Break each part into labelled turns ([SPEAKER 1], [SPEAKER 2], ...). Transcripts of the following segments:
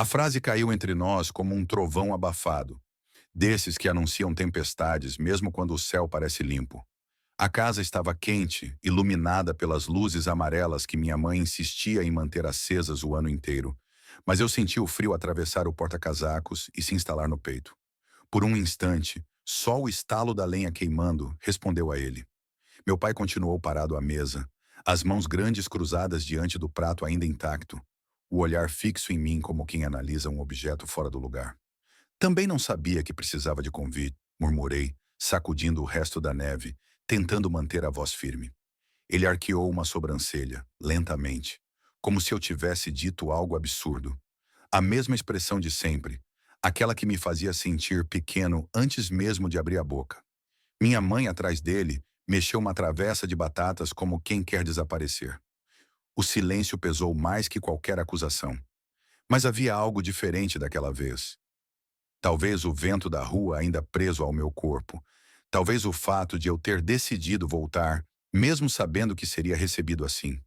[SPEAKER 1] A frase caiu entre nós como um trovão abafado, desses que anunciam tempestades mesmo quando o céu parece limpo. A casa estava quente, iluminada pelas luzes amarelas que minha mãe insistia em manter acesas o ano inteiro, mas eu senti o frio atravessar o porta-casacos e se instalar no peito. Por um instante, só o estalo da lenha queimando respondeu a ele. Meu pai continuou parado à mesa, as mãos grandes cruzadas diante do prato ainda intacto, o olhar fixo em mim como quem analisa um objeto fora do lugar. Também não sabia que precisava de convite, murmurei, sacudindo o resto da neve, tentando manter a voz firme. Ele arqueou uma sobrancelha, lentamente, como se eu tivesse dito algo absurdo. A mesma expressão de sempre, aquela que me fazia sentir pequeno antes mesmo de abrir a boca. Minha mãe, atrás dele, mexeu uma travessa de batatas como quem quer desaparecer. O silêncio pesou mais que qualquer acusação. Mas havia algo diferente daquela vez. Talvez o vento da rua ainda preso ao meu corpo. Talvez o fato de eu ter decidido voltar, mesmo sabendo que seria recebido assim.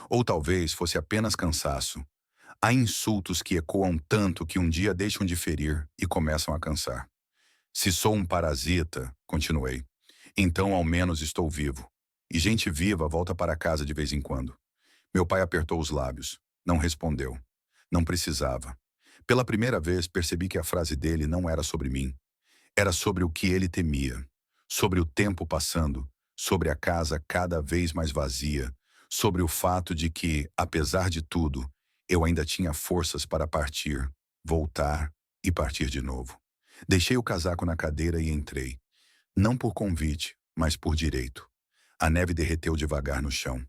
[SPEAKER 1] Ou talvez fosse apenas cansaço. Há insultos que ecoam tanto que um dia deixam de ferir e começam a cansar. Se sou um parasita, continuei, então ao menos estou vivo. E gente viva volta para casa de vez em quando. Meu pai apertou os lábios. Não respondeu. Não precisava. Pela primeira vez percebi que a frase dele não era sobre mim. Era sobre o que ele temia. Sobre o tempo passando. Sobre a casa cada vez mais vazia. Sobre o fato de que, apesar de tudo, eu ainda tinha forças para partir, voltar e partir de novo. Deixei o casaco na cadeira e entrei. Não por convite, mas por direito. A neve derreteu devagar no chão.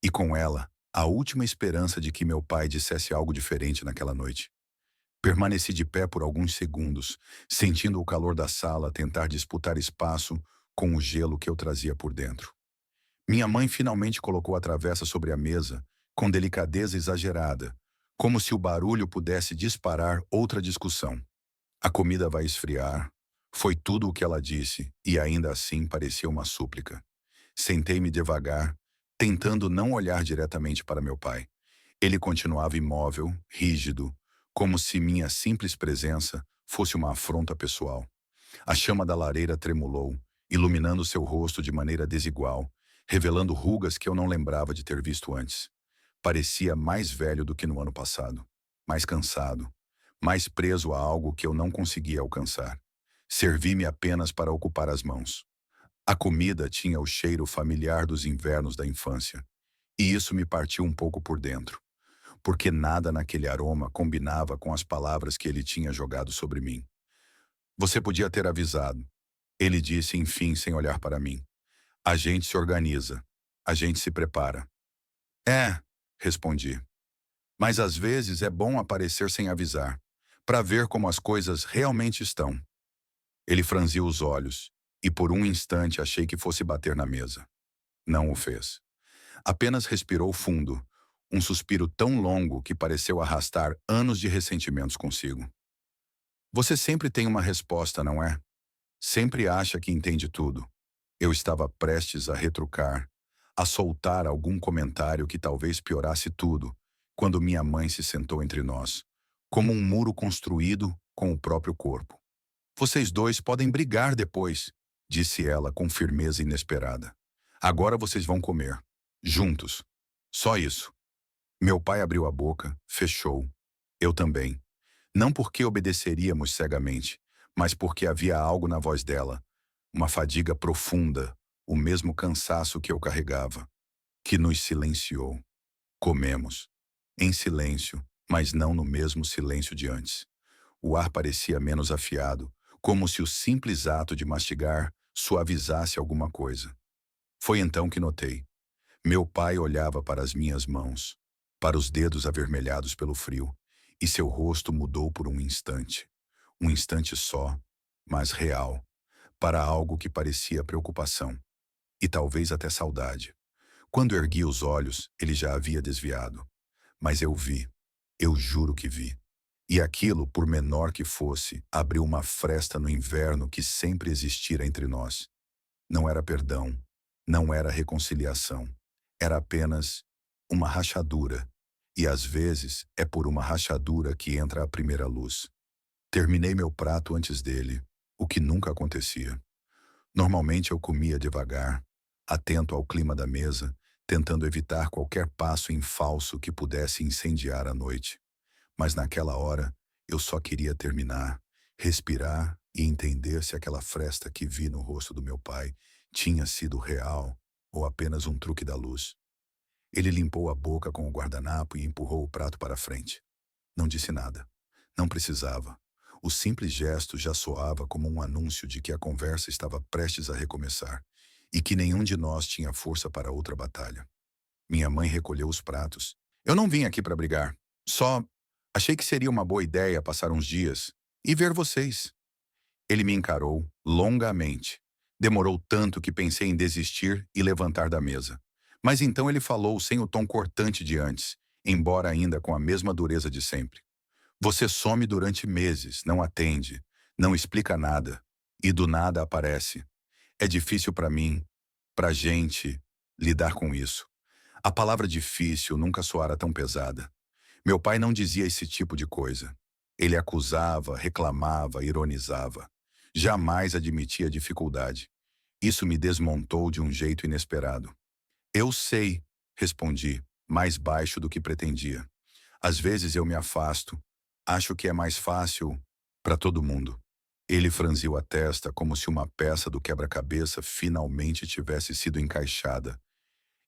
[SPEAKER 1] E com ela, a última esperança de que meu pai dissesse algo diferente naquela noite. Permaneci de pé por alguns segundos, sentindo o calor da sala tentar disputar espaço com o gelo que eu trazia por dentro. Minha mãe finalmente colocou a travessa sobre a mesa, com delicadeza exagerada, como se o barulho pudesse disparar outra discussão. A comida vai esfriar. Foi tudo o que ela disse, e ainda assim parecia uma súplica. Sentei-me devagar, tentando não olhar diretamente para meu pai. Ele continuava imóvel, rígido, como se minha simples presença fosse uma afronta pessoal. A chama da lareira tremulou, iluminando seu rosto de maneira desigual, revelando rugas que eu não lembrava de ter visto antes. Parecia mais velho do que no ano passado, mais cansado, mais preso a algo que eu não conseguia alcançar. Servi-me apenas para ocupar as mãos. A comida tinha o cheiro familiar dos invernos da infância, e isso me partiu um pouco por dentro, porque nada naquele aroma combinava com as palavras que ele tinha jogado sobre mim. Você podia ter avisado, ele disse enfim sem olhar para mim. A gente se organiza, a gente se prepara. É, respondi. Mas às vezes é bom aparecer sem avisar, para ver como as coisas realmente estão. Ele franziu os olhos, e por um instante achei que fosse bater na mesa. Não o fez. Apenas respirou fundo, um suspiro tão longo que pareceu arrastar anos de ressentimentos consigo. Você sempre tem uma resposta, não é? Sempre acha que entende tudo. Eu estava prestes a retrucar, a soltar algum comentário que talvez piorasse tudo, quando minha mãe se sentou entre nós, como um muro construído com o próprio corpo. Vocês dois podem brigar depois, disse ela com firmeza inesperada. Agora vocês vão comer. Juntos. Só isso. Meu pai abriu a boca, fechou. Eu também. Não porque obedeceríamos cegamente, mas porque havia algo na voz dela, uma fadiga profunda, o mesmo cansaço que eu carregava, que nos silenciou. Comemos. Em silêncio, mas não no mesmo silêncio de antes. O ar parecia menos afiado, como se o simples ato de mastigar suavizasse alguma coisa. Foi então que notei. Meu pai olhava para as minhas mãos, para os dedos avermelhados pelo frio, e seu rosto mudou por um instante. Um instante só, mas real, para algo que parecia preocupação, e talvez até saudade. Quando ergui os olhos, ele já havia desviado. Mas eu vi, eu juro que vi. E aquilo, por menor que fosse, abriu uma fresta no inverno que sempre existira entre nós. Não era perdão, não era reconciliação. Era apenas uma rachadura. E às vezes é por uma rachadura que entra a primeira luz. Terminei meu prato antes dele, o que nunca acontecia. Normalmente eu comia devagar, atento ao clima da mesa, tentando evitar qualquer passo em falso que pudesse incendiar a noite. Mas naquela hora, eu só queria terminar, respirar e entender se aquela fresta que vi no rosto do meu pai tinha sido real ou apenas um truque da luz. Ele limpou a boca com o guardanapo e empurrou o prato para frente. Não disse nada. Não precisava. O simples gesto já soava como um anúncio de que a conversa estava prestes a recomeçar e que nenhum de nós tinha força para outra batalha. Minha mãe recolheu os pratos. Eu não vim aqui para brigar. Só achei que seria uma boa ideia passar uns dias e ver vocês. Ele me encarou longamente. Demorou tanto que pensei em desistir e levantar da mesa. Mas então ele falou sem o tom cortante de antes, embora ainda com a mesma dureza de sempre. Você some durante meses, não atende, não explica nada, e do nada aparece. É difícil para mim, pra gente, lidar com isso. A palavra difícil nunca soara tão pesada. Meu pai não dizia esse tipo de coisa. Ele acusava, reclamava, ironizava. Jamais admitia dificuldade. Isso me desmontou de um jeito inesperado. Eu sei, respondi, mais baixo do que pretendia. Às vezes eu me afasto. Acho que é mais fácil para todo mundo. Ele franziu a testa como se uma peça do quebra-cabeça finalmente tivesse sido encaixada.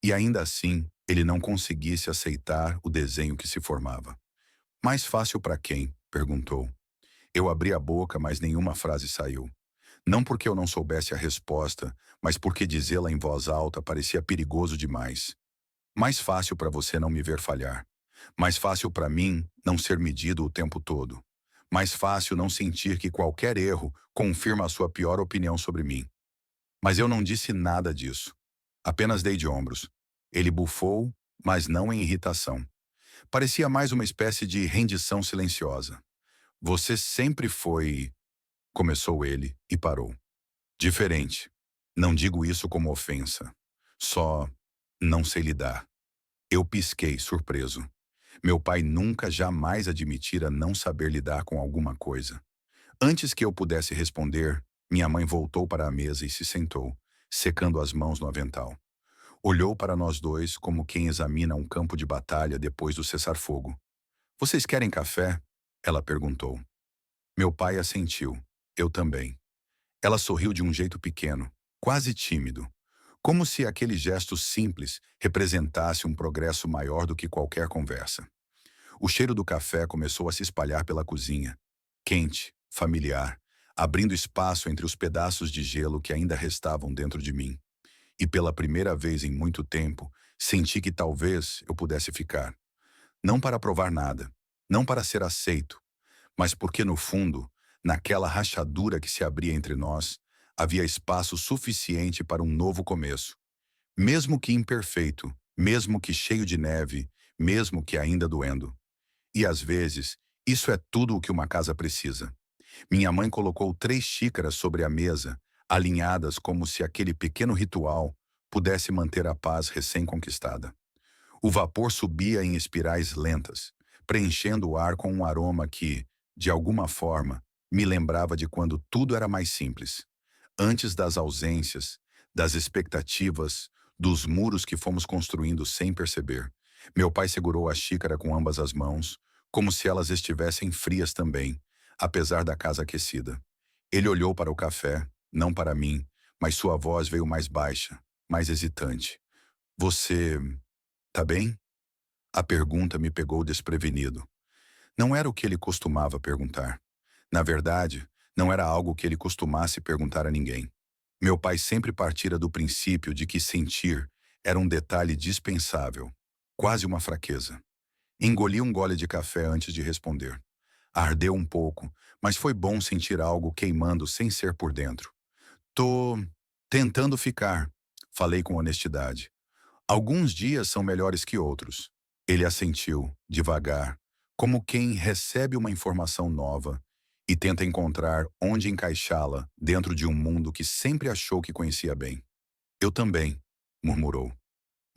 [SPEAKER 1] E ainda assim, ele não conseguisse aceitar o desenho que se formava. Mais fácil para quem? Perguntou. Eu abri a boca, mas nenhuma frase saiu. Não porque eu não soubesse a resposta, mas porque dizê-la em voz alta parecia perigoso demais. Mais fácil para você não me ver falhar. Mais fácil para mim não ser medido o tempo todo. Mais fácil não sentir que qualquer erro confirma a sua pior opinião sobre mim. Mas eu não disse nada disso. Apenas dei de ombros. Ele bufou, mas não em irritação. Parecia mais uma espécie de rendição silenciosa. Você sempre foi... Começou ele e parou. Diferente. Não digo isso como ofensa. Só não sei lidar. Eu pisquei, surpreso. Meu pai nunca jamais admitira não saber lidar com alguma coisa. Antes que eu pudesse responder, minha mãe voltou para a mesa e se sentou, secando as mãos no avental. Olhou para nós dois como quem examina um campo de batalha depois do cessar-fogo. Vocês querem café? Ela perguntou. Meu pai assentiu. Eu também. Ela sorriu de um jeito pequeno, quase tímido, como se aquele gesto simples representasse um progresso maior do que qualquer conversa. O cheiro do café começou a se espalhar pela cozinha, quente, familiar, abrindo espaço entre os pedaços de gelo que ainda restavam dentro de mim. E pela primeira vez em muito tempo, senti que talvez eu pudesse ficar. Não para provar nada, não para ser aceito, mas porque no fundo, naquela rachadura que se abria entre nós, havia espaço suficiente para um novo começo. Mesmo que imperfeito, mesmo que cheio de neve, mesmo que ainda doendo. E às vezes, isso é tudo o que uma casa precisa. Minha mãe colocou 3 xícaras sobre a mesa, alinhadas como se aquele pequeno ritual pudesse manter a paz recém-conquistada. O vapor subia em espirais lentas, preenchendo o ar com um aroma que, de alguma forma, me lembrava de quando tudo era mais simples. Antes das ausências, das expectativas, dos muros que fomos construindo sem perceber. Meu pai segurou a xícara com ambas as mãos, como se elas estivessem frias também, apesar da casa aquecida. Ele olhou para o café, não para mim, mas sua voz veio mais baixa, mais hesitante. Você... tá bem? A pergunta me pegou desprevenido. Não era o que ele costumava perguntar. Na verdade, não era algo que ele costumasse perguntar a ninguém. Meu pai sempre partira do princípio de que sentir era um detalhe dispensável, quase uma fraqueza. Engoli um gole de café antes de responder. Ardeu um pouco, mas foi bom sentir algo queimando sem ser por dentro. Tô tentando ficar, falei com honestidade. Alguns dias são melhores que outros. Ele assentiu, devagar, como quem recebe uma informação nova e tenta encontrar onde encaixá-la dentro de um mundo que sempre achou que conhecia bem. Eu também, murmurou.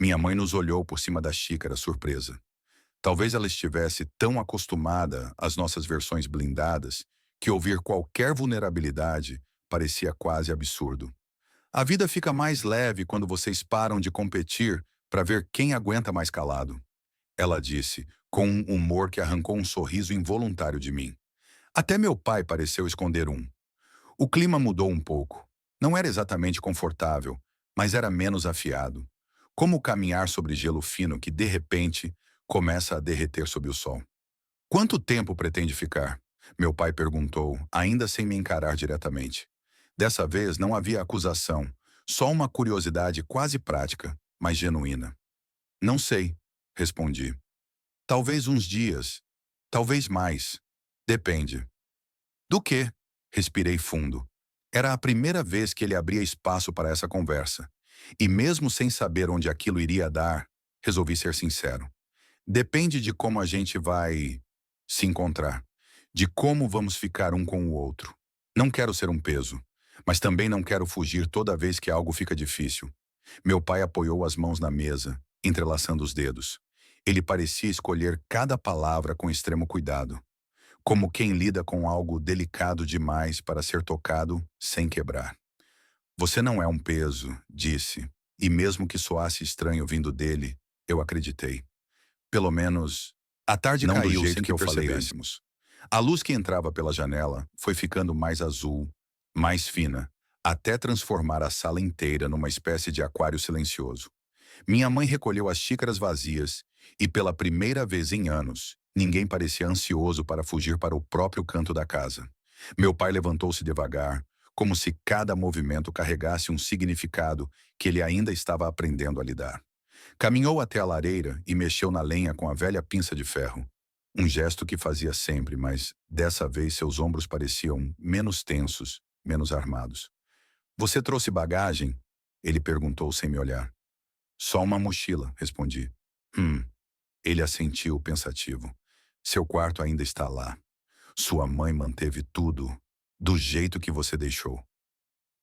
[SPEAKER 1] Minha mãe nos olhou por cima da xícara, surpresa. Talvez ela estivesse tão acostumada às nossas versões blindadas que ouvir qualquer vulnerabilidade parecia quase absurdo. A vida fica mais leve quando vocês param de competir para ver quem aguenta mais calado, ela disse, com um humor que arrancou um sorriso involuntário de mim. Até meu pai pareceu esconder um. O clima mudou um pouco. Não era exatamente confortável, mas era menos afiado. Como caminhar sobre gelo fino que, de repente, começa a derreter sob o sol. Quanto tempo pretende ficar? Meu pai perguntou, ainda sem me encarar diretamente. Dessa vez não havia acusação, só uma curiosidade quase prática, mas genuína. Não sei, respondi. Talvez uns dias, talvez mais. Depende. Do quê? Respirei fundo. Era a primeira vez que ele abria espaço para essa conversa. E mesmo sem saber onde aquilo iria dar, resolvi ser sincero. Depende de como a gente vai se encontrar, de como vamos ficar um com o outro. Não quero ser um peso, mas também não quero fugir toda vez que algo fica difícil. Meu pai apoiou as mãos na mesa, entrelaçando os dedos. Ele parecia escolher cada palavra com extremo cuidado, como quem lida com algo delicado demais para ser tocado sem quebrar. Você não é um peso, disse, e mesmo que soasse estranho vindo dele, eu acreditei. Pelo menos, a tarde não caiu sem que percebêssemos. A luz que entrava pela janela foi ficando mais azul, mais fina, até transformar a sala inteira numa espécie de aquário silencioso. Minha mãe recolheu as xícaras vazias e, pela primeira vez em anos, ninguém parecia ansioso para fugir para o próprio canto da casa. Meu pai levantou-se devagar, como se cada movimento carregasse um significado que ele ainda estava aprendendo a lidar. Caminhou até a lareira e mexeu na lenha com a velha pinça de ferro. Um gesto que fazia sempre, mas dessa vez seus ombros pareciam menos tensos, menos armados. Você trouxe bagagem? Ele perguntou sem me olhar. Só uma mochila, respondi. Hum. Ele assentiu, pensativo. Seu quarto ainda está lá. Sua mãe manteve tudo do jeito que você deixou.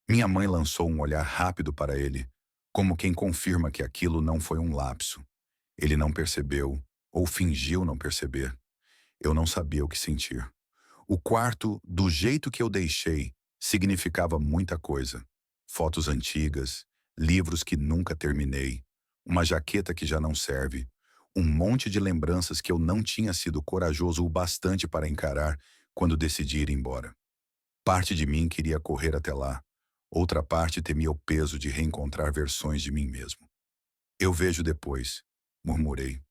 [SPEAKER 1] Minha mãe lançou um olhar rápido para ele, como quem confirma que aquilo não foi um lapso. Ele não percebeu, ou fingiu não perceber. Eu não sabia o que sentir. O quarto, do jeito que eu deixei, significava muita coisa. Fotos antigas, livros que nunca terminei, uma jaqueta que já não serve, um monte de lembranças que eu não tinha sido corajoso o bastante para encarar quando decidi ir embora. Parte de mim queria correr até lá. Outra parte temia o peso de reencontrar versões de mim mesmo. Eu vejo depois, murmurei.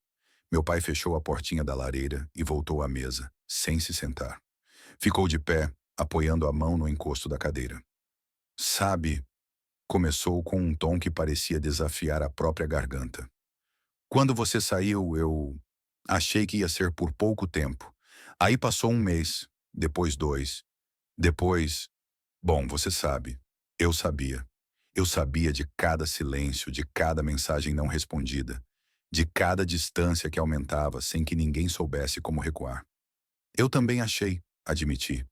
[SPEAKER 1] Meu pai fechou a portinha da lareira e voltou à mesa, sem se sentar. Ficou de pé, apoiando a mão no encosto da cadeira. Sabe, começou com um tom que parecia desafiar a própria garganta. Quando você saiu, eu achei que ia ser por pouco tempo. Aí passou um mês, depois dois. Depois, bom, você sabe. Eu sabia. Eu sabia de cada silêncio, de cada mensagem não respondida, de cada distância que aumentava sem que ninguém soubesse como recuar. Eu também achei, admiti.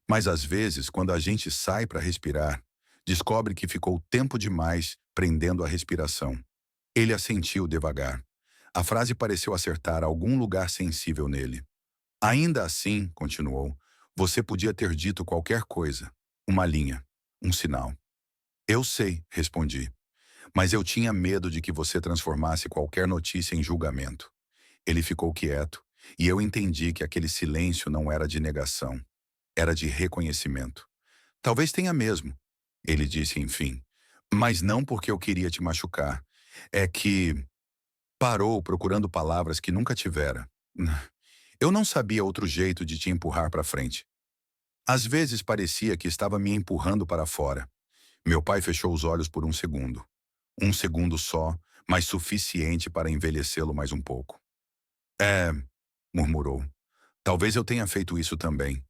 [SPEAKER 1] Mas às vezes, quando a gente sai para respirar, descobre que ficou tempo demais prendendo a respiração. Ele assentiu devagar. A frase pareceu acertar algum lugar sensível nele. Ainda assim, continuou, você podia ter dito qualquer coisa. Uma linha, um sinal. Eu sei, respondi, mas eu tinha medo de que você transformasse qualquer notícia em julgamento. Ele ficou quieto, e eu entendi que aquele silêncio não era de negação, era de reconhecimento. Talvez tenha mesmo, ele disse enfim, mas não porque eu queria te machucar. É que parou procurando palavras que nunca tivera. Eu não sabia outro jeito de te empurrar para frente. Às vezes parecia que estava me empurrando para fora. Meu pai fechou os olhos por um segundo. Um segundo só, mas suficiente para envelhecê-lo mais um pouco. É, murmurou. Talvez eu tenha feito isso também.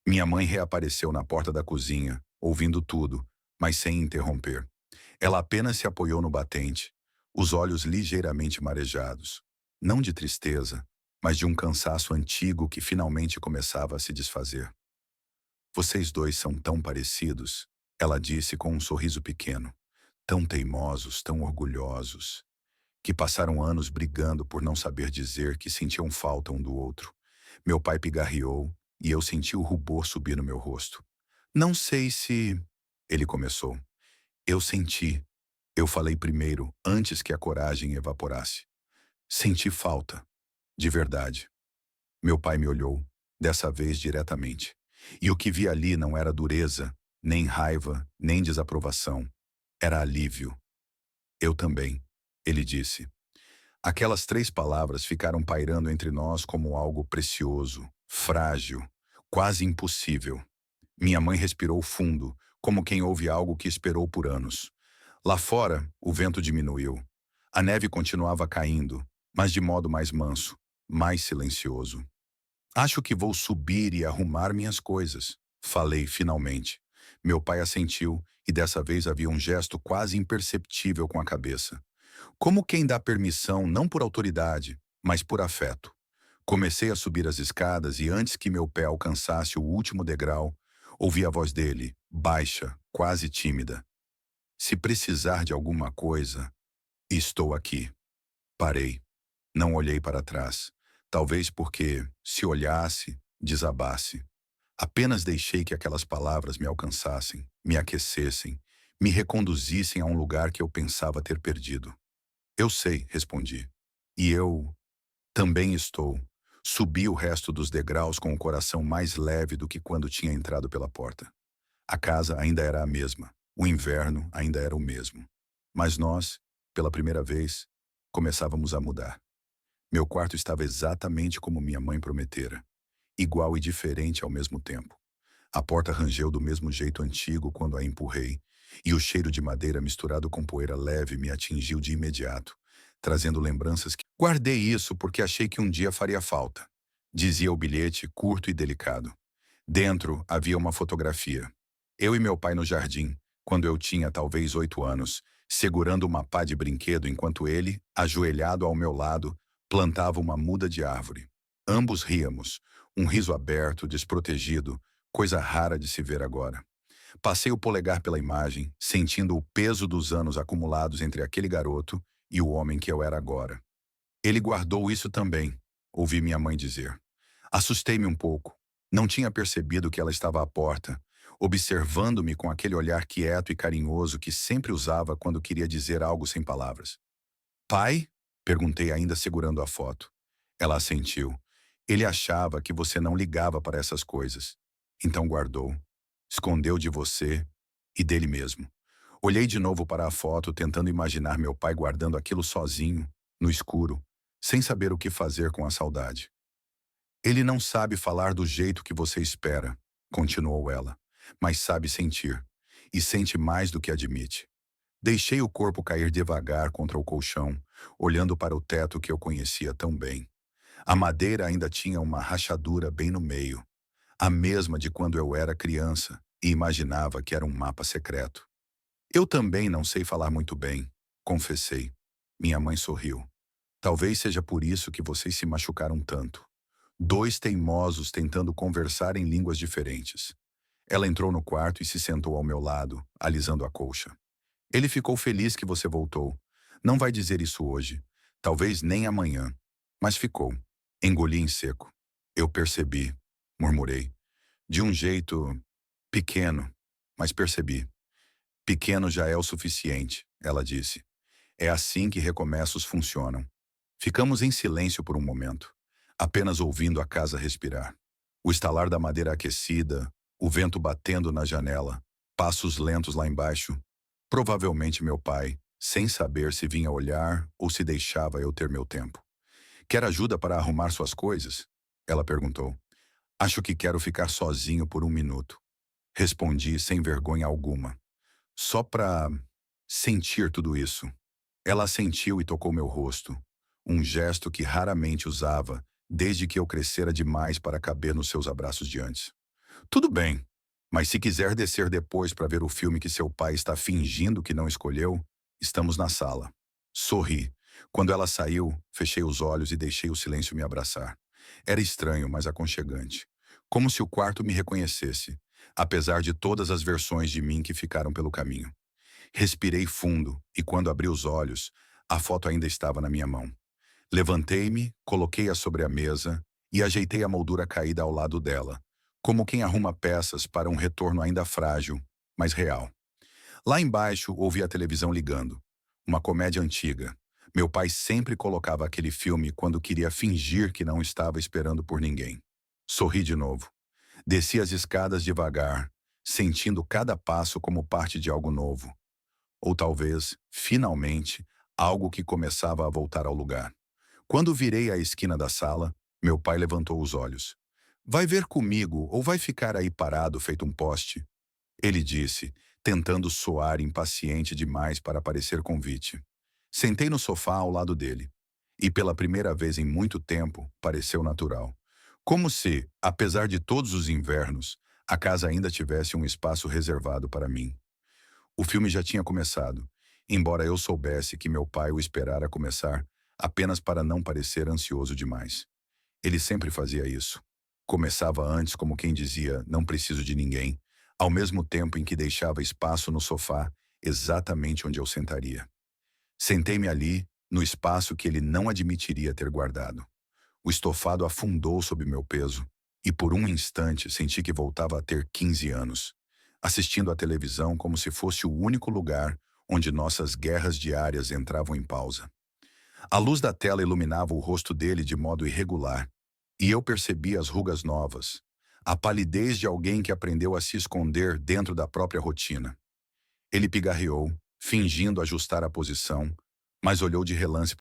[SPEAKER 1] Minha mãe reapareceu na porta da cozinha, ouvindo tudo, mas sem interromper. Ela apenas se apoiou no batente, os olhos ligeiramente marejados. Não de tristeza, mas de um cansaço antigo que finalmente começava a se desfazer. Vocês dois são tão parecidos, ela disse com um sorriso pequeno. Tão teimosos, tão orgulhosos. que passaram anos brigando por não saber dizer que sentiam falta um do outro. Meu pai pigarreou e eu senti o rubor subir no meu rosto. Não sei se... Ele começou. Eu senti. Eu falei primeiro, antes que a coragem evaporasse. Senti falta. De verdade. Meu pai me olhou, dessa vez diretamente. E o que vi ali não era dureza, nem raiva, nem desaprovação. Era alívio. Eu também, ele disse. Aquelas 3 palavras ficaram pairando entre nós como algo precioso, frágil, quase impossível. Minha mãe respirou fundo, como quem ouve algo que esperou por anos. Lá fora, o vento diminuiu. A neve continuava caindo, mas de modo mais manso, mais silencioso. Acho que vou subir e arrumar minhas coisas, falei finalmente. Meu pai assentiu e dessa vez havia um gesto quase imperceptível com a cabeça. Como quem dá permissão não por autoridade, mas por afeto. Comecei a subir as escadas e antes que meu pé alcançasse o último degrau, ouvi a voz dele, baixa, quase tímida. Se precisar de alguma coisa, estou aqui. Parei. Não olhei para trás. Talvez porque, se olhasse, desabasse. Apenas deixei que aquelas palavras me alcançassem, me aquecessem, me reconduzissem a um lugar que eu pensava ter perdido. Eu sei, respondi. E eu também estou. Subi o resto dos degraus com o coração mais leve do que quando tinha entrado pela porta. A casa ainda era a mesma. O inverno ainda era o mesmo. Mas nós, pela primeira vez, começávamos a mudar. Meu quarto estava exatamente como minha mãe prometera, igual e diferente ao mesmo tempo. A porta rangeu do mesmo jeito antigo quando a empurrei, e o cheiro de madeira misturado com poeira leve me atingiu de imediato, trazendo lembranças que... Guardei isso porque achei que um dia faria falta, dizia o bilhete curto e delicado. Dentro havia uma fotografia. Eu e meu pai no jardim, quando eu tinha talvez 8 anos, segurando uma pá de brinquedo enquanto ele, ajoelhado ao meu lado, plantava uma muda de árvore. Ambos ríamos, um riso aberto, desprotegido, coisa rara de se ver agora. Passei o polegar pela imagem, sentindo o peso dos anos acumulados entre aquele garoto e o homem que eu era agora. Ele guardou isso também, ouvi minha mãe dizer. Assustei-me um pouco. Não tinha percebido que ela estava à porta, observando-me com aquele olhar quieto e carinhoso que sempre usava quando queria dizer algo sem palavras. Pai? Perguntei ainda segurando a foto. Ela assentiu. Ele achava que você não ligava para essas coisas. Então guardou. Escondeu de você e dele mesmo. Olhei de novo para a foto, tentando imaginar meu pai guardando aquilo sozinho, no escuro, sem saber o que fazer com a saudade. Ele não sabe falar do jeito que você espera, continuou ela, mas sabe sentir, e sente mais do que admite. Deixei o corpo cair devagar contra o colchão, olhando para o teto que eu conhecia tão bem. A madeira ainda tinha uma rachadura bem no meio, a mesma de quando eu era criança e imaginava que era um mapa secreto. Eu também não sei falar muito bem, confessei. Minha mãe sorriu. Talvez seja por isso que vocês se machucaram tanto. 2 teimosos tentando conversar em línguas diferentes. Ela entrou no quarto e se sentou ao meu lado, alisando a colcha. Ele ficou feliz que você voltou. Não vai dizer isso hoje. Talvez nem amanhã. Mas ficou. Engoli em seco. Eu percebi, murmurei. De um jeito pequeno, mas percebi. Pequeno já é o suficiente, ela disse. É assim que recomeços funcionam. Ficamos em silêncio por um momento, apenas ouvindo a casa respirar. O estalar da madeira aquecida, o vento batendo na janela, passos lentos lá embaixo. Provavelmente meu pai, sem saber se vinha olhar ou se deixava eu ter meu tempo. Quer ajuda para arrumar suas coisas? Ela perguntou. Acho que quero ficar sozinho por um minuto. Respondi sem vergonha alguma. Só para sentir tudo isso. Ela assentiu e tocou meu rosto. Um gesto que raramente usava, desde que eu crescera demais para caber nos seus abraços de antes. Tudo bem, mas se quiser descer depois para ver o filme que seu pai está fingindo que não escolheu, estamos na sala. Sorri. Quando ela saiu, fechei os olhos e deixei o silêncio me abraçar. Era estranho, mas aconchegante. Como se o quarto me reconhecesse, apesar de todas as versões de mim que ficaram pelo caminho. Respirei fundo e quando abri os olhos, A foto ainda estava na minha mão. Levantei-me, coloquei-a sobre a mesa e ajeitei a moldura caída ao lado dela, como quem arruma peças para um retorno ainda frágil, mas real. Lá embaixo, ouvi a televisão ligando. Uma comédia antiga. Meu pai sempre colocava aquele filme quando queria fingir que não estava esperando por ninguém. Sorri de novo. Desci as escadas devagar, sentindo cada passo como parte de algo novo. Ou talvez, finalmente, algo que começava a voltar ao lugar. Quando virei a esquina da sala, meu pai levantou os olhos. Vai ver comigo ou vai ficar aí parado feito um poste? Ele disse, tentando soar impaciente demais para parecer convite. Sentei no sofá ao lado dele. E pela primeira vez em muito tempo, pareceu natural. Como se, apesar de todos os invernos, a casa ainda tivesse um espaço reservado para mim. O filme já tinha começado, embora eu soubesse que meu pai o esperara começar apenas para não parecer ansioso demais. Ele sempre fazia isso. Começava antes como quem dizia, não preciso de ninguém, ao mesmo tempo em que deixava espaço no sofá, exatamente onde eu sentaria. Sentei-me ali, no espaço que ele não admitiria ter guardado. O estofado afundou sob meu peso, e por um instante senti que voltava a ter 15 anos, assistindo à televisão como se fosse o único lugar onde nossas guerras diárias entravam em pausa. A luz da tela iluminava o rosto dele de modo irregular, e eu percebi as rugas novas, a palidez de alguém que aprendeu a se esconder dentro da própria rotina. Ele pigarreou, fingindo ajustar a posição, mas olhou de relance